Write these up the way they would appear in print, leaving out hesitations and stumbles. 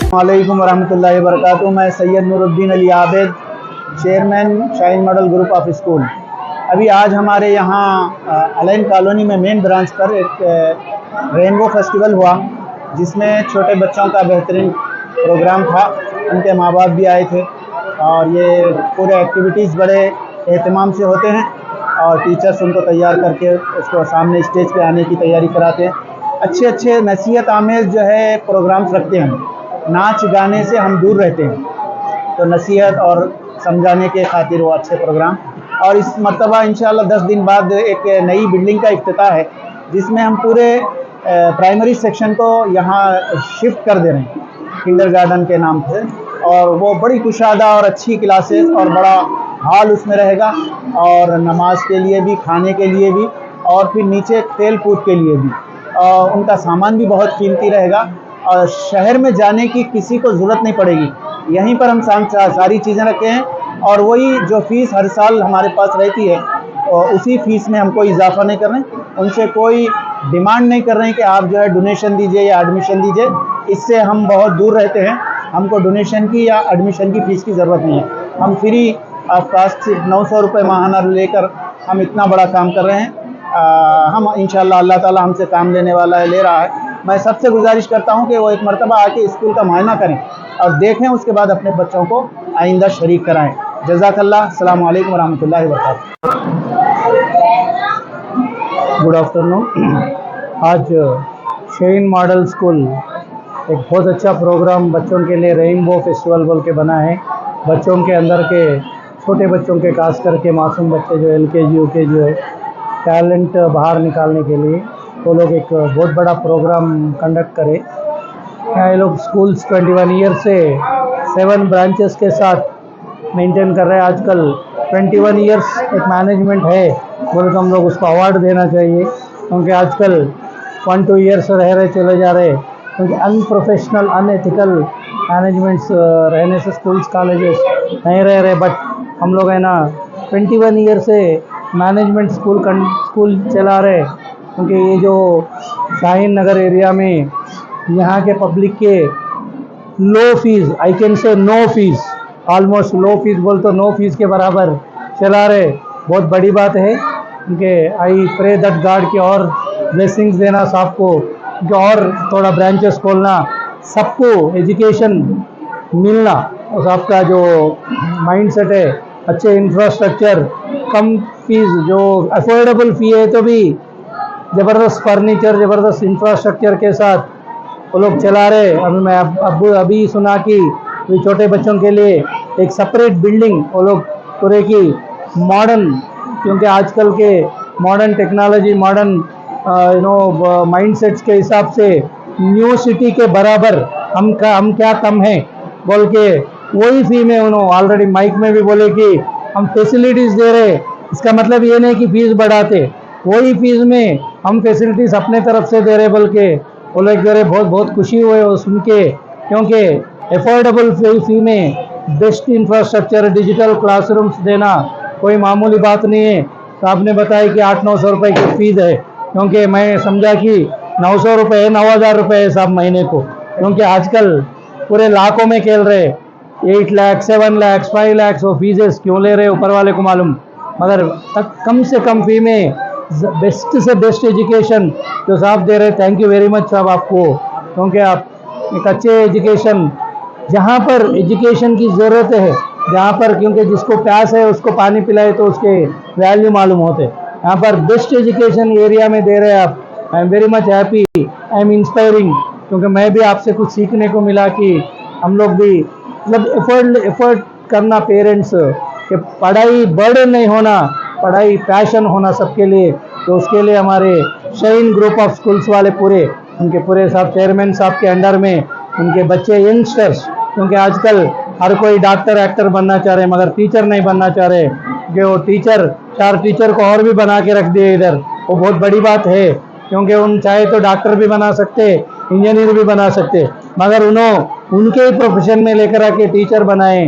वालेकुम वरहमतुल्लाहि वबरकातुहू। मैं Syed Nooruddin Ali Abid, chairman Shaheen model group of school. अभी आज हमारे यहाँ अलाइन कॉलोनी में मेन ब्रांच पर एक रेनबो फेस्टिवल हुआ, जिसमें छोटे बच्चों का बेहतरीन प्रोग्राम था। उनके माँ बाप भी आए थे और ये पूरे एक्टिविटीज़ बड़े एहतमाम से होते हैं और टीचर्स उनको तैयार करके उसको सामने स्टेज पे आने की तैयारी कराते हैं। अच्छे अच्छे नसीहत आमेज़ जो है प्रोग्राम्स रखते हैं। नाच गाने से हम दूर रहते हैं, तो नसीहत और समझाने के खातिर वो अच्छे प्रोग्राम। और इस मरतबा इंशाअल्लाह 10 दिन बाद एक नई बिल्डिंग का इफ्तिताह है, जिसमें हम पूरे प्राइमरी सेक्शन को यहाँ शिफ्ट कर दे रहे हैं किंडरगार्टन के नाम से। और वो बड़ी कुशादा और अच्छी क्लासेस और बड़ा हॉल उसमें रहेगा, और नमाज के लिए भी, खाने के लिए भी, और फिर नीचे खेल कूद के लिए भी। उनका सामान भी बहुत कीमती रहेगा और शहर में जाने की किसी को ज़रूरत नहीं पड़ेगी। यहीं पर हम सारी चीज़ें रखे हैं, और वही जो फ़ीस हर साल हमारे पास रहती है उसी फ़ीस में हम कोई इजाफ़ा नहीं कर रहे हैं। उनसे कोई डिमांड नहीं कर रहे हैं कि आप जो है डोनेशन दीजिए या एडमिशन दीजिए। इससे हम बहुत दूर रहते हैं। हमको डोनेशन की या एडमिशन की फ़ीस की ज़रूरत नहीं है। हम फ्री ऑफ कास्ट सिर्फ 900 रुपये माहाना लेकर हम इतना बड़ा काम कर रहे हैं। हम इंशाअल्लाह अल्लाह ताला हमसे काम लेने वाला है, ले रहा है। मैं सबसे गुजारिश करता हूं कि वो एक मरतबा आके स्कूल का मुआयना करें और देखें, उसके बाद अपने बच्चों को आइंदा शरीक कराएं। जज़ाकल्लाह। अस्सलामु अलैकुम वरहमतुल्लाहि वबरकातुहू। Good afternoon. आज शाहीन मॉडल स्कूल एक बहुत अच्छा प्रोग्राम बच्चों के लिए रेनबो फेस्टिवल बोल के बना है। बच्चों के अंदर के, छोटे बच्चों के, खास करके मासूम बच्चे जो LKG UKG टैलेंट बाहर निकालने के लिए वो लोग एक बहुत बड़ा प्रोग्राम कंडक्ट करें। ये लोग स्कूल्स 21 ईयर से 7 ब्रांचेस के साथ मेंटेन कर रहे हैं। आजकल 21 ईयर्स एक मैनेजमेंट है बोले तो हम लोग उसको अवार्ड देना चाहिए, क्योंकि आजकल 1-2 ईयर्स रह रहे चले जा रहे, क्योंकि अनप्रोफेशनल अनएथिकल मैनेजमेंट्स रहने से स्कूल्स कॉलेजेस नहीं रह रहे। बट हम लोग है ना 21 ईयर से मैनेजमेंट स्कूल चला रहे, क्योंकि ये जो शाहीन नगर एरिया में यहाँ के पब्लिक के low fees, I can say no fees, almost low fees बोल तो नो फीस के बराबर चला रहे। बहुत बड़ी बात है, क्योंकि आई प्रे दैट गॉड की और ब्लेसिंग्स देना सबको, कि और थोड़ा ब्रांचेस खोलना, सबको एजुकेशन मिलना, और सबका जो माइंडसेट है, अच्छे इंफ्रास्ट्रक्चर, कम फीस, जो अफोर्डेबल फ़ी है तो भी ज़बरदस्त फर्नीचर, ज़बरदस्त इंफ्रास्ट्रक्चर के साथ वो लोग चला रहे। अभी मैं अभी सुना कि छोटे बच्चों के लिए एक सेपरेट बिल्डिंग वो लोग पूरे की मॉडर्न, क्योंकि आजकल के मॉडर्न टेक्नोलॉजी, मॉडर्न माइंडसेट्स के हिसाब से न्यू सिटी के बराबर हम क्या कम है बोल के वही फी में उन्होंने ऑलरेडी माइक में भी बोले कि हम फैसिलिटीज़ दे रहे। इसका मतलब ये नहीं कि फ़ीस बढ़ाते, वही फीस में हम फैसिलिटीज़ अपने तरफ से दे रहे बोल के वो लोग दे रहे। बहुत बहुत खुशी हुए वो सुन के, क्योंकि एफोर्डेबल फी में बेस्ट इंफ्रास्ट्रक्चर, डिजिटल क्लासरूम्स देना कोई मामूली बात नहीं है। तो आपने बताया कि 800-900 रुपये की फ़ीस है, क्योंकि मैं समझा कि 900 रुपये है, 9000 रुपये है सब महीने को, क्योंकि आजकल पूरे लाखों में खेल रहे। 8 लाख 7 लाख 5 लाख वो फीसेस क्यों ले रहे ऊपर वाले को मालूम। मगर कम से कम फ़ी में बेस्ट से बेस्ट एजुकेशन जो साहब दे रहे। थैंक यू वेरी मच साहब आपको, क्योंकि आप एक अच्छे एजुकेशन, जहाँ पर एजुकेशन की ज़रूरत है, जहाँ पर, क्योंकि जिसको प्यास है उसको पानी पिलाए तो उसके वैल्यू मालूम होते, यहाँ पर बेस्ट एजुकेशन एरिया में दे रहे हैं आप। I am very much happy, I am inspiring, क्योंकि मैं भी आपसे कुछ सीखने को मिला कि हम लोग भी मतलब एफर्ट करना, पेरेंट्स कि पढ़ाई बर्डन नहीं होना, पढ़ाई पैशन होना सबके लिए। तो उसके लिए हमारे शाहीन ग्रुप ऑफ स्कूल्स वाले पूरे, उनके पूरे साहब चेयरमैन साहब के अंडर में उनके बच्चे यंगस्टर्स, क्योंकि आजकल हर कोई डॉक्टर एक्टर बनना चाह रहे मगर टीचर नहीं बनना चाह रहे, कि वो टीचर 4 टीचर को और भी बना के रख दिए इधर। वो बहुत बड़ी बात है, क्योंकि उन चाहे तो डॉक्टर भी बना सकते, इंजीनियर भी बना सकते, मगर उनके ही प्रोफेशन में लेकर आके टीचर बनाए।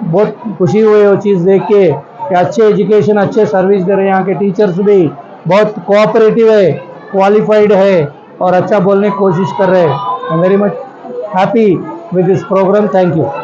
बहुत खुशी हुई वो चीज़ देख के कि अच्छे एजुकेशन, अच्छे सर्विस दे रहे हैं। यहाँ के टीचर्स भी बहुत कोऑपरेटिव है, क्वालिफाइड है और अच्छा बोलने की कोशिश कर रहे हैं। I am very much happy with this program. Thank you.